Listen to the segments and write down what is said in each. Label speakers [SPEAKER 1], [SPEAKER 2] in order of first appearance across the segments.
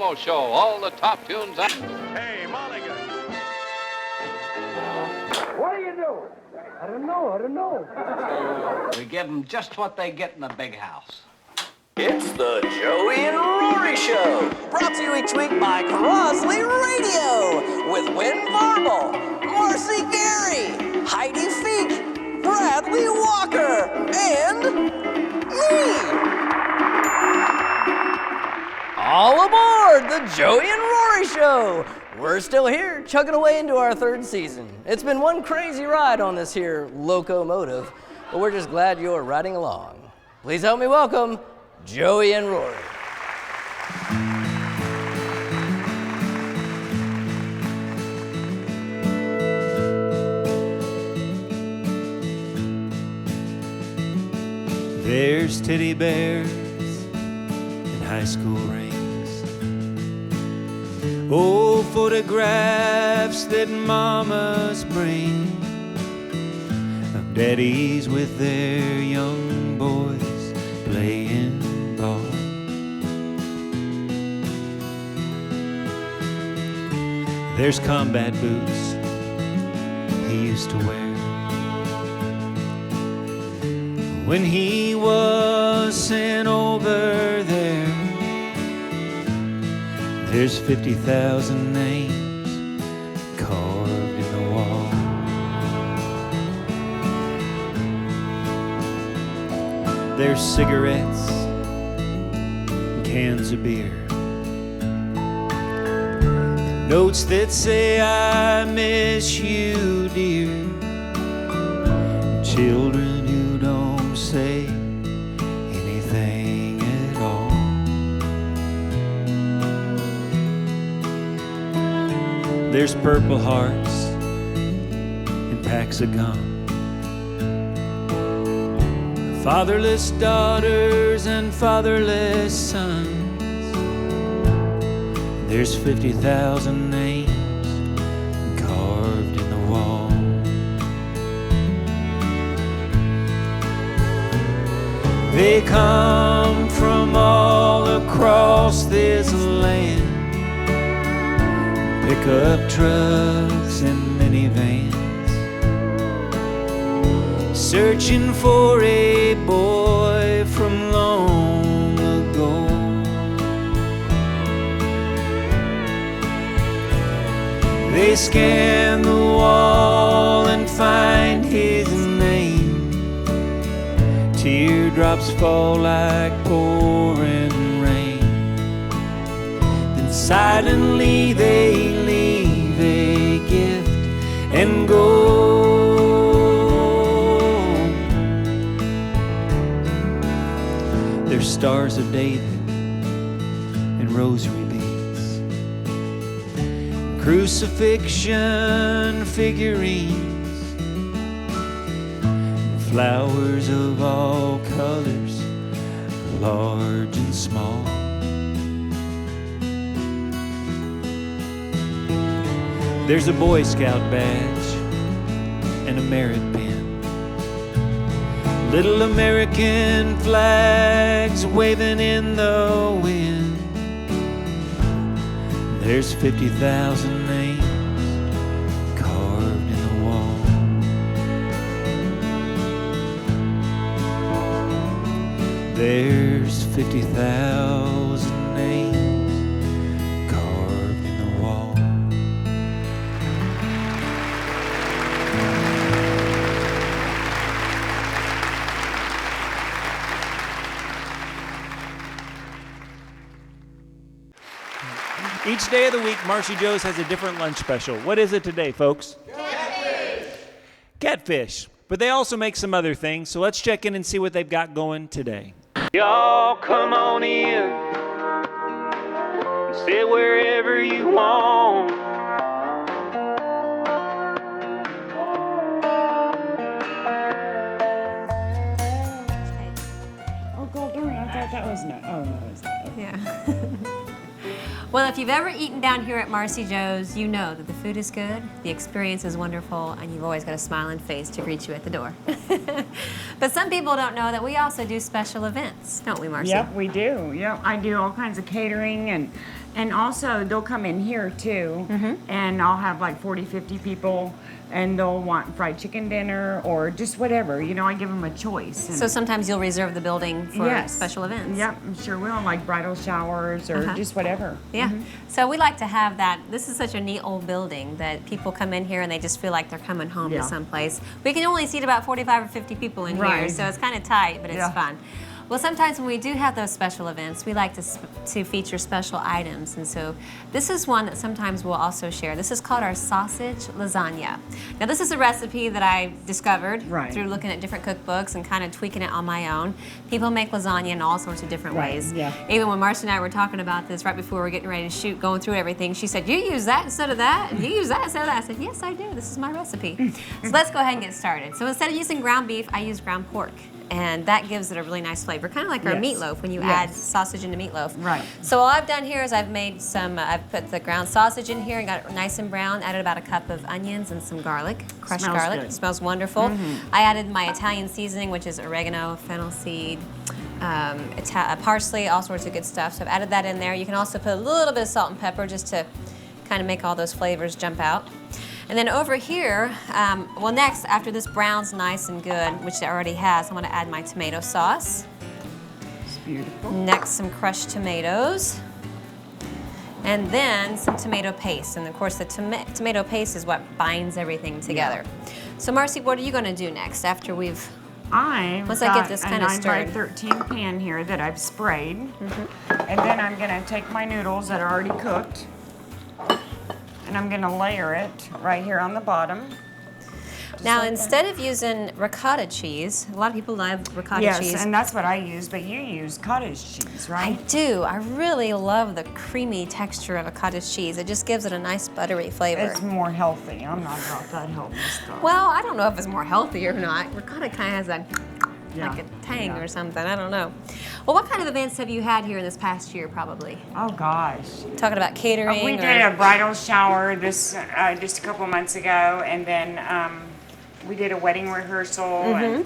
[SPEAKER 1] Show, all the top tunes.
[SPEAKER 2] Hey, Mulligan.
[SPEAKER 3] What do you do? I don't know.
[SPEAKER 4] We give them just what they get in the big house.
[SPEAKER 5] It's the Joey and Rory Show, brought to you each week by Crosley Radio, with Wynn Varble, Marcy Gary, Heidi Feek, Bradley Walker, and me. All aboard the Joey and Rory Show. We're still here, chugging away into our third season. It's been one crazy ride on this here locomotive, but we're just glad you're riding along. Please help me welcome Joey and Rory.
[SPEAKER 6] There's teddy bears and high school rings, old photographs that mamas bring of daddies with their young boys playing ball. There's combat boots he used to wear when he was sent over there. There's 50,000 names carved in the wall. There's cigarettes and cans of beer, and notes that say I miss you, dear, and children who don't say anything at all. There's Purple Hearts and packs of gum, fatherless daughters and fatherless sons. There's 50,000 names carved in the wall. They come from all across this land, pickup trucks and minivans, searching for a boy from long ago. They scan the wall and find his name. Teardrops fall like pouring rain. Then silently they leave a gift and go. There's Stars of David and rosary beads, crucifixion figurines, flowers of all colors, large and small. There's a Boy Scout badge and a merit pin, little American flags waving in the wind. There's 50,000 names carved in the wall. There's 50,000 names carved in the wall.
[SPEAKER 7] Each day of the week, Marcy Jo's has a different lunch special. What is it today, folks?
[SPEAKER 8] Catfish!
[SPEAKER 7] Catfish. But they also make some other things, so let's check in and see what they've got going today. Y'all come on in and sit wherever you want.
[SPEAKER 8] Oh, God darn, I thought that was not. Oh, no, it's not.
[SPEAKER 9] Yeah. Well, if you've ever eaten down here at Marcy Jo's, you know that the food is good, the experience is wonderful, and you've always got a smiling face to greet you at the door. But some people don't know that we also do special events, don't we, Marcy?
[SPEAKER 8] Yep, we do. Yep, I do all kinds of catering and And also, they'll come in here too, and I'll have like 40, 50 people, and they'll want fried chicken dinner or just whatever. You know, I give them a choice. And
[SPEAKER 9] So sometimes you'll reserve the building for
[SPEAKER 8] yes.
[SPEAKER 9] special events.
[SPEAKER 8] Yep, sure will, like bridal showers or just whatever.
[SPEAKER 9] Yeah. So we like to have that. This is such a neat old building that people come in here and they just feel like they're coming home to someplace. We can only seat about 45 or 50 people in here,
[SPEAKER 8] Right.
[SPEAKER 9] so it's kind of tight, but it's fun. Well, sometimes when we do have those special events, we like to feature special items. And so this is one that sometimes we'll also share. This is called our sausage lasagna. Now, this is a recipe that I discovered through looking at different cookbooks and kind of tweaking it on my own. People make lasagna in all sorts of different ways.
[SPEAKER 8] Yeah.
[SPEAKER 9] Even when Marcy and I were talking about this right before we were getting ready to shoot, going through everything, she said, you use that instead of that, and you use that instead of that. I said, yes, I do. This is my recipe. So let's go ahead and get started. So instead of using ground beef, I use ground pork. And that gives it a really nice flavor, kind of like our meatloaf when you add sausage into meatloaf.
[SPEAKER 8] Right.
[SPEAKER 9] So all I've done here is I've made some, I've put the ground sausage in here and got it nice and brown, added about a cup of onions and some garlic, crushed
[SPEAKER 8] Smells
[SPEAKER 9] garlic.
[SPEAKER 8] good.
[SPEAKER 9] It smells wonderful. I added my Italian seasoning, which is oregano, fennel seed, parsley, all sorts of good stuff. So I've added that in there. You can also put a little bit of salt and pepper just to kind of make all those flavors jump out. And then over here, well next, after this brown's nice and good, which it already has, I'm gonna add my tomato sauce.
[SPEAKER 8] It's beautiful.
[SPEAKER 9] Next, some crushed tomatoes. And then some tomato paste. And of course, the tomato paste is what binds everything together. So Marcy, what are you gonna do next after we've... Once I get this kind of stirred.
[SPEAKER 8] I've got a 9 by 13 pan here that I've sprayed. And then I'm gonna take my noodles that are already cooked, and I'm gonna layer it right here on the bottom.
[SPEAKER 9] Now, instead of using ricotta cheese, a lot of people love ricotta cheese.
[SPEAKER 8] Yes, and that's what I use, but you use cottage cheese,
[SPEAKER 9] I
[SPEAKER 8] right?
[SPEAKER 9] do. I really love the creamy texture of a cottage cheese. It just gives it a nice buttery flavor.
[SPEAKER 8] It's more healthy. I'm not about that healthy stuff.
[SPEAKER 9] Well, I don't know if it's more healthy or not. Ricotta kind of has a like a tang or something. I don't know. Well, what kind of events have you had here in this past year, probably?
[SPEAKER 8] Oh gosh.
[SPEAKER 9] Talking about catering.
[SPEAKER 8] We did a bridal shower this just a couple months ago, and then we did a wedding rehearsal. And,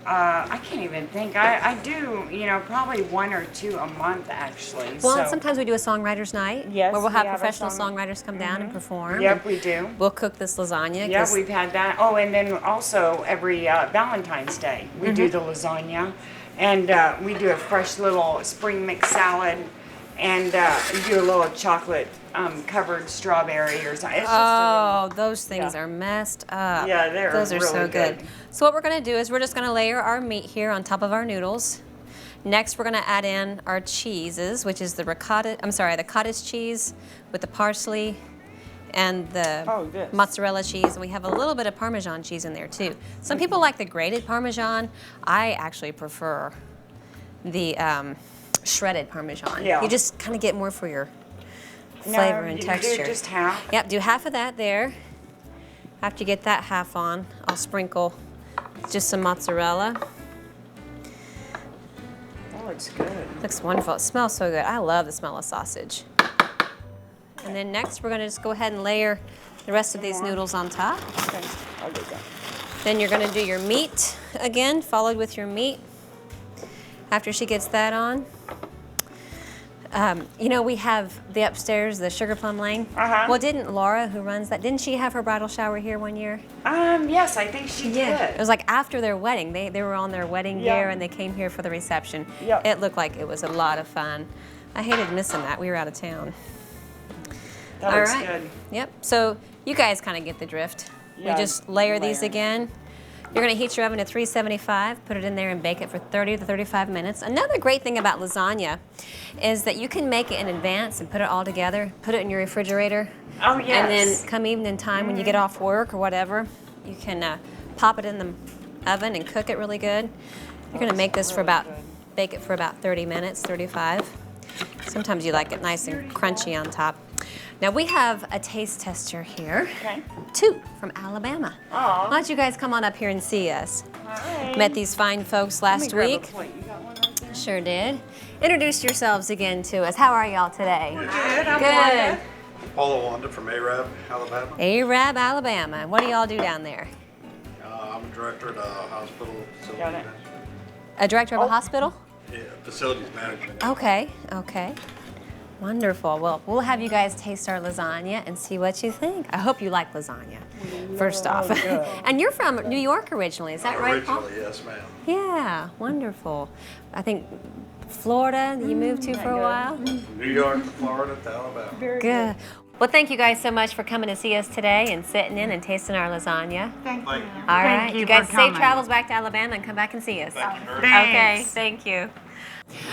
[SPEAKER 8] I can't even think. I do, you know, probably 1 or 2 a month actually.
[SPEAKER 9] Well,
[SPEAKER 8] so.
[SPEAKER 9] sometimes we do a songwriters night.
[SPEAKER 8] Yes,
[SPEAKER 9] where we'll have
[SPEAKER 8] we have a
[SPEAKER 9] professional
[SPEAKER 8] song-
[SPEAKER 9] songwriters come down and perform.
[SPEAKER 8] Yep,
[SPEAKER 9] and
[SPEAKER 8] we do.
[SPEAKER 9] We'll cook this lasagna.
[SPEAKER 8] Yeah,
[SPEAKER 9] 'cause-
[SPEAKER 8] we've had that. Oh, and then also every Valentine's Day, we do the lasagna. And we do a fresh little spring mix salad, and do a little chocolate covered strawberry or something. It's just
[SPEAKER 9] those things are messed up.
[SPEAKER 8] Yeah, they're
[SPEAKER 9] Those are
[SPEAKER 8] really
[SPEAKER 9] so good.
[SPEAKER 8] good.
[SPEAKER 9] So what we're gonna do is we're just gonna layer our meat here on top of our noodles. Next, we're gonna add in our cheeses, which is the the cottage cheese with the parsley and the
[SPEAKER 8] this.
[SPEAKER 9] mozzarella cheese. And we have a little bit of Parmesan cheese in there too. Some people like the grated Parmesan. I actually prefer the shredded Parmesan.
[SPEAKER 8] Yeah.
[SPEAKER 9] You just kind of get more for your flavor and texture.
[SPEAKER 8] Do just half.
[SPEAKER 9] Yep, do half of that there. After you get that half on, I'll sprinkle just some mozzarella.
[SPEAKER 8] That looks good.
[SPEAKER 9] Looks wonderful. It smells so good. I love the smell of sausage. And then next, we're gonna just go ahead and layer the rest of these noodles on top.
[SPEAKER 8] Okay, I'll do that.
[SPEAKER 9] Then you're gonna do your meat again, followed with your meat. After she gets that on. You know, we have the upstairs, the Sugar Plum Lane. Well, didn't Laura, who runs that, didn't she have her bridal shower here one year?
[SPEAKER 8] Yes, I think she did.
[SPEAKER 9] It was like after their wedding. They were on their wedding year and they came here for the reception.
[SPEAKER 8] Yep.
[SPEAKER 9] It looked like it was a lot of fun. I hated missing that. We were out of town.
[SPEAKER 8] That looks good.
[SPEAKER 9] Yep. So you guys kind of get the drift.
[SPEAKER 8] Yeah,
[SPEAKER 9] We just layer these
[SPEAKER 8] layer.
[SPEAKER 9] again. You're going to heat your oven to 375, put it in there and bake it for 30 to 35 minutes. Another great thing about lasagna is that you can make it in advance and put it all together, put it in your refrigerator.
[SPEAKER 8] Oh, yes.
[SPEAKER 9] And then come evening time when you get off work or whatever, you can pop it in the oven and cook it really good. You're going to make this for bake it for about 30 minutes, 35. Sometimes you like it nice and crunchy on top. Now we have a taste tester here.
[SPEAKER 8] Okay.
[SPEAKER 9] 2 from Alabama.
[SPEAKER 8] Aw.
[SPEAKER 9] Why don't you guys come on up here and see us?
[SPEAKER 8] Hi.
[SPEAKER 9] Met these fine folks
[SPEAKER 8] Let me
[SPEAKER 9] last
[SPEAKER 8] grab a
[SPEAKER 9] week.
[SPEAKER 8] plate. You got one right there?
[SPEAKER 9] Sure did. Introduce yourselves again to us. How are y'all today?
[SPEAKER 8] Good. I'm
[SPEAKER 9] Good.
[SPEAKER 8] Wanda.
[SPEAKER 2] Paula Wanda from Arab, Alabama.
[SPEAKER 9] Arab, Alabama. What do y'all do down there?
[SPEAKER 2] I'm a director at a hospital facility
[SPEAKER 8] Got it.
[SPEAKER 2] management.
[SPEAKER 9] A director of a hospital?
[SPEAKER 2] Yeah, facilities management.
[SPEAKER 9] Okay, okay. Wonderful. Well, we'll have you guys taste our lasagna and see what you think. I hope you like lasagna, first off. And you're from New York originally, is that right, Paul?
[SPEAKER 2] Originally, yes, ma'am.
[SPEAKER 9] Yeah, wonderful. I think Florida you moved to for a while?
[SPEAKER 2] New York to Florida to Alabama.
[SPEAKER 9] Good. Well, thank you guys so much for coming to see us today and sitting in and tasting our lasagna.
[SPEAKER 8] Thank you.
[SPEAKER 9] All right.
[SPEAKER 8] Thank you
[SPEAKER 9] guys
[SPEAKER 8] for
[SPEAKER 9] safe
[SPEAKER 8] coming.
[SPEAKER 9] travels back to Alabama and come back and see us.
[SPEAKER 2] Thank you very much.
[SPEAKER 9] Okay, thank you.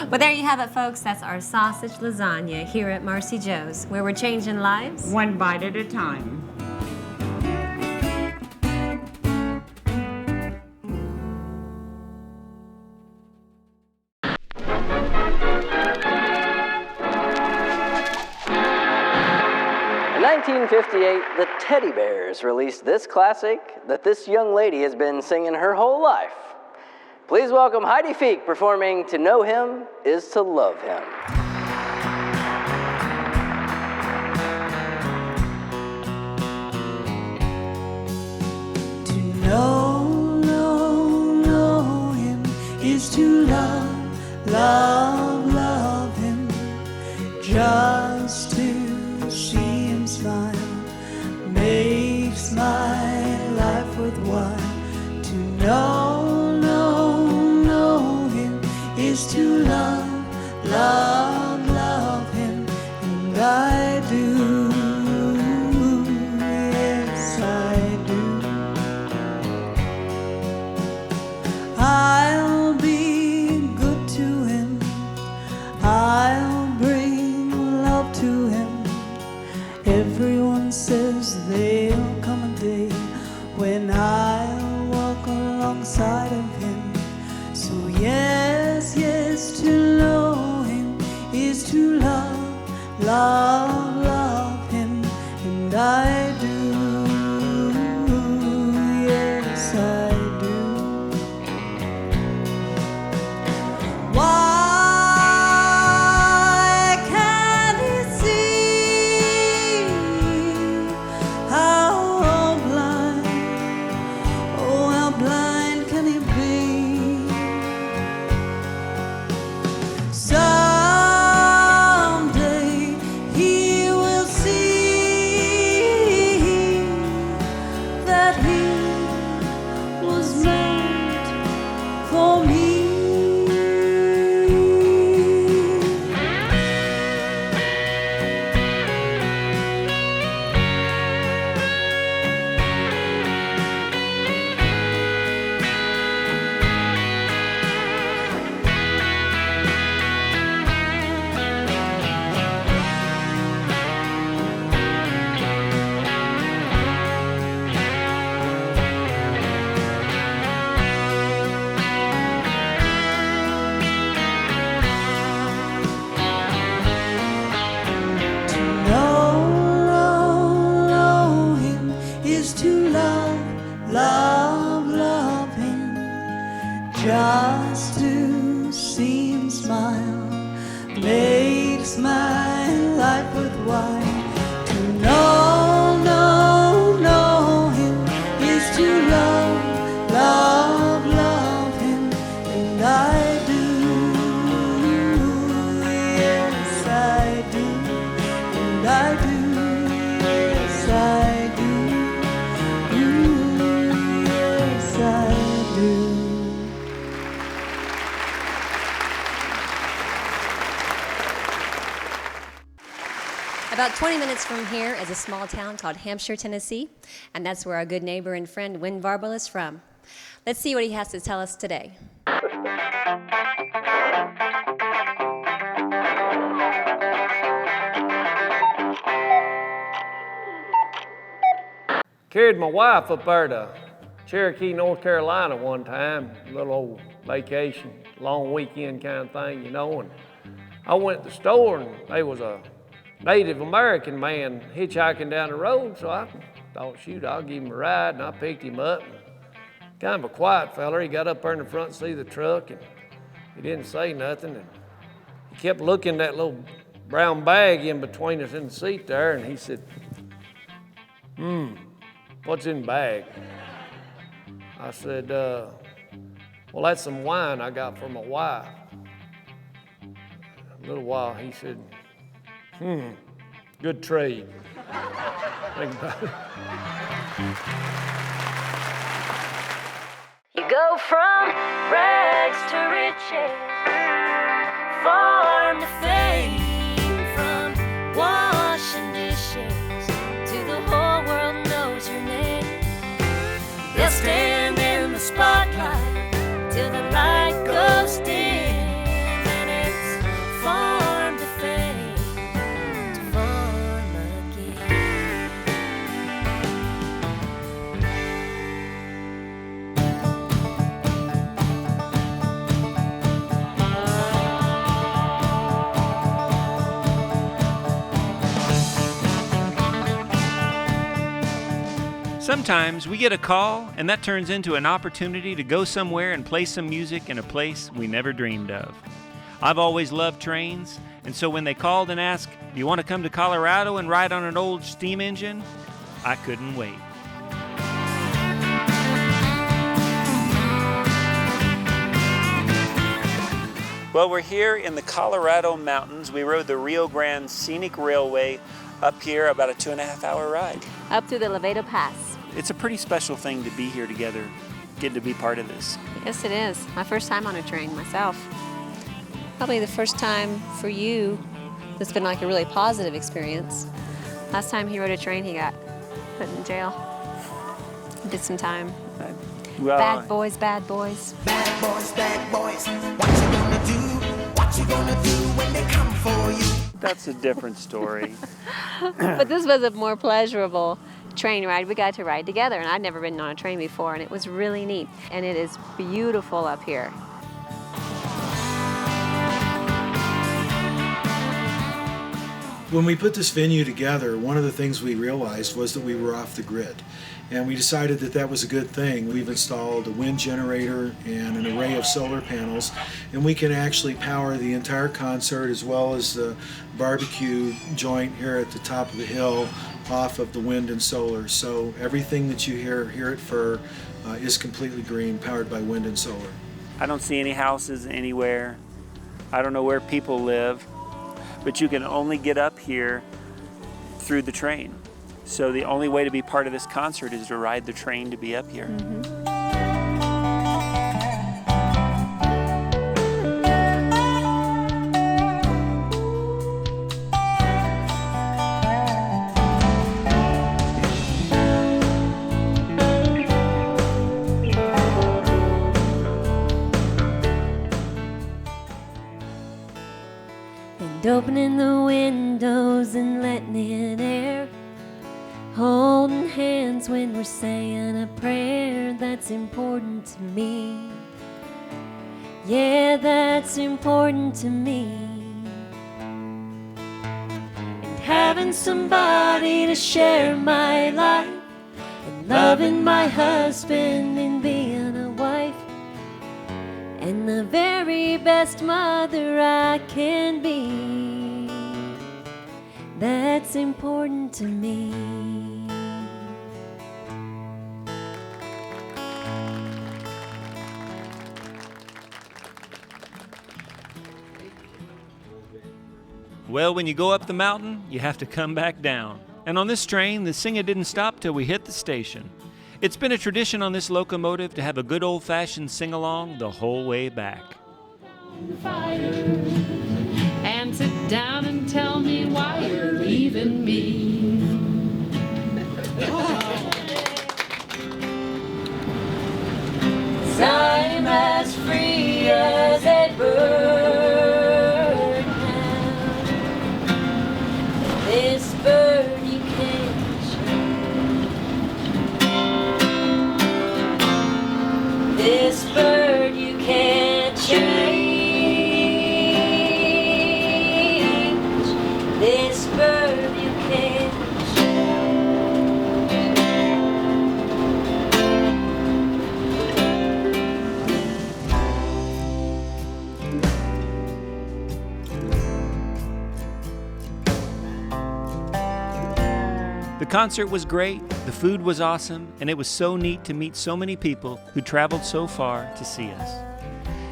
[SPEAKER 9] Well, there you have it, folks. That's our sausage lasagna here at Marcy Jo's, where we're changing lives.
[SPEAKER 8] One bite at a time.
[SPEAKER 5] In 1958, the Teddy Bears released this classic that this young lady has been singing her whole life. Please welcome Heidi Feek performing To Know Him Is to Love Him.
[SPEAKER 10] To know him is to love him. Just to see him smile makes my life worthwhile. To know him is to love him, and I do, yes I do. I'll be good to him, I'll bring love to him. Everyone says there'll come a day when I'll walk alongside of him. So yes, to know him is to love him, and I do, yes I do. Why can't he see how blind, oh how blind can he be? Someday he will see that he was meant for me. To know him is to love him. Just to see him smile makes my life worthwhile. To know him is to love him, and I do, yes I do, and I do, yes I do, yes I do.
[SPEAKER 9] About 20 minutes from here is a small town called Hampshire, Tennessee, and that's where our good neighbor and friend Wynn Varble is from. Let's see what he has to tell us today.
[SPEAKER 11] Carried my wife up there to Cherokee, North Carolina one time, a little old vacation, long weekend kind of thing, you know, and I went to the store and there was a Native American man hitchhiking down the road, so I thought, shoot, I'll give him a ride, and I picked him up. Kind of a quiet feller. He got up there in the front seat of the truck, and he didn't say nothing, and he kept looking at that little brown bag in between us in the seat there, and he said, what's in the bag? I said, well, that's some wine I got for my wife. A little while, he said, Good trade. Think about it.
[SPEAKER 10] You go from rags to riches, farm to fame, from washing dishes to the whole world knows your name. They'll stand in the spotlight till the light goes dim, and it's farm to fame, to farm again.
[SPEAKER 7] Sometimes we get a call, and that turns into an opportunity to go somewhere and play some music in a place we never dreamed of. I've always loved trains, and so when they called and asked, "Do you want to come to Colorado and ride on an old steam engine?" I couldn't wait. Well, we're here in the Colorado mountains. We rode the Rio Grande Scenic Railway up here, about a 2.5-hour ride.
[SPEAKER 9] Up through the Lavedo Pass.
[SPEAKER 7] It's a pretty special thing to be here together, getting to be part of this.
[SPEAKER 9] Yes, it is. My first time on a train myself. Probably the first time for you that's been like a really positive experience. Last time he rode a train, he got put in jail. Did some time.
[SPEAKER 7] Well,
[SPEAKER 9] Bad boys, bad boys.
[SPEAKER 10] Bad boys, what you gonna do? What you gonna do when they come for you?
[SPEAKER 7] that's a different story.
[SPEAKER 9] But this was a more pleasurable train ride. We got to ride together, and I'd never been on a train before, and it was really neat. And it is beautiful up here.
[SPEAKER 12] When we put this venue together, one of the things we realized was that we were off the grid. And we decided that that was a good thing. We've installed a wind generator and an array of solar panels, and we can actually power the entire concert as well as the barbecue joint here at the top of the hill off of the wind and solar. So everything that you hear here at Fur is completely green, powered by wind and solar.
[SPEAKER 7] I don't see any houses anywhere. I don't know where people live, but you can only get up here through the train. So the only way to be part of this concert is to ride the train to be up here.
[SPEAKER 10] And opening the windows and letting in air, holding hands when we're saying a prayer, that's important to me. Yeah, that's important to me. And having somebody to share my life, and loving my husband and being a wife, and the very best mother I can be, that's important to me.
[SPEAKER 7] Well, when you go up the mountain, you have to come back down. And on this train, the singing didn't stop till we hit the station. It's been a tradition on this locomotive to have a good old-fashioned sing-along the whole way back.
[SPEAKER 13] And sit down and tell me why you're leaving me.
[SPEAKER 10] I'm as free as a bird now. This bird you can't change. This bird you can't change. This bird you can't
[SPEAKER 7] The concert was great, the food was awesome, and it was so neat to meet so many people who traveled so far to see us.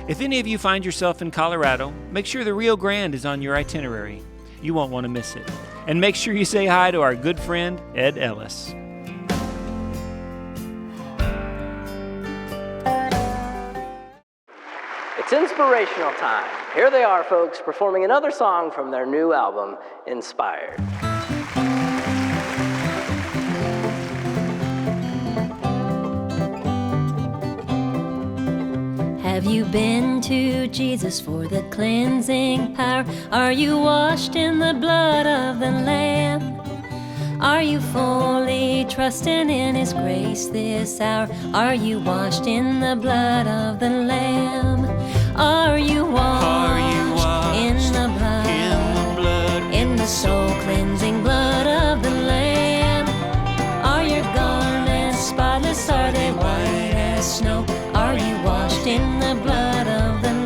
[SPEAKER 7] If any of you find yourself in Colorado, make sure the Rio Grande is on your itinerary. You won't want to miss it. And make sure you say hi to our good friend, Ed Ellis.
[SPEAKER 5] It's inspirational time. Here they are, folks, performing another song from their new album, Inspired.
[SPEAKER 10] Have you been to Jesus for the cleansing power? Are you washed in the blood of the Lamb? Are you fully trusting in His grace this hour? Are you washed in the blood of the Lamb? Are you washed in the blood, in the soul cleansing blood of the Lamb? Are your garments spotless? Are they white as snow? Are you washed in the blood of the Lamb?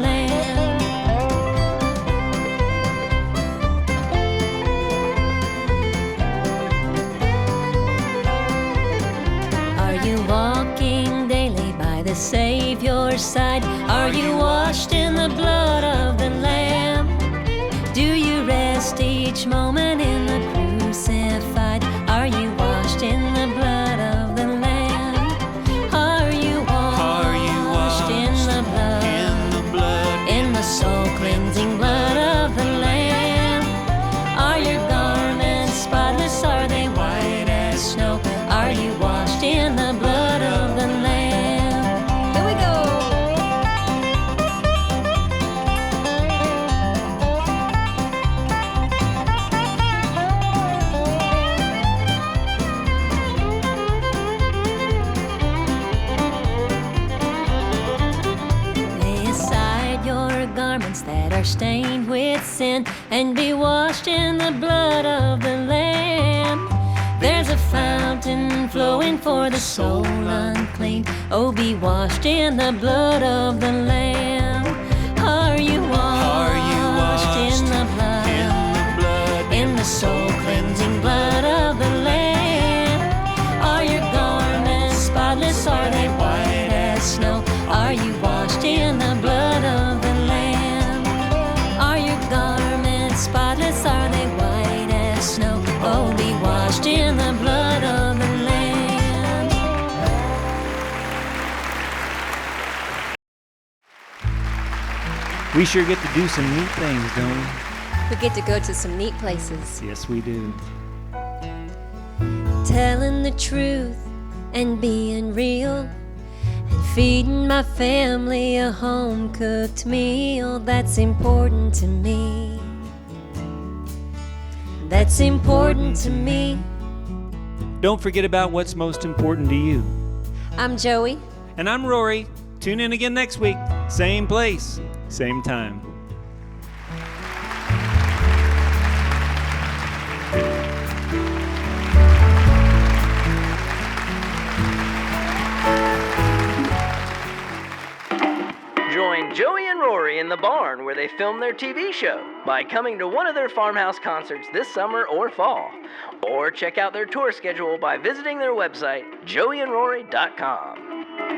[SPEAKER 10] Are you walking daily by the Savior's side? Are you washed in the blood of the Lamb? Do you rest each moment in the crucified? Are you washed in the blood of the Lamb? Are you washed in the blood, in the soul cleansing blood of the Lamb? Are your garments spotless? Are they white as snow? Are you washed in the blood of the Lamb? Here we go. Lay aside your garments that are stained with sin and be washed in the blood of the Lamb. There's a fountain flowing for the soul unclean. Oh, be washed in the blood of the Lamb. Are you washed in the blood, in the soul cleansing blood of the Lamb? Are your garments spotless? Are they white as snow? Are you washed in the blood of the Lamb? Are your garments spotless? Are they white as snow? Oh, be washed in the blood of the Lamb.
[SPEAKER 7] We sure get to do some neat things, don't we?
[SPEAKER 9] We get to go to some neat places.
[SPEAKER 7] Yes, we do.
[SPEAKER 10] Telling the truth and being real, and feeding my family a home-cooked meal. That's important to me. That's important to me.
[SPEAKER 7] Don't forget about what's most important to you.
[SPEAKER 9] I'm Joey.
[SPEAKER 7] And I'm Rory. Tune in again next week. Same place, same time.
[SPEAKER 5] Join Joey and Rory in the barn where they film their TV show by coming to one of their farmhouse concerts this summer or fall. Or check out their tour schedule by visiting their website, joeyandrory.com.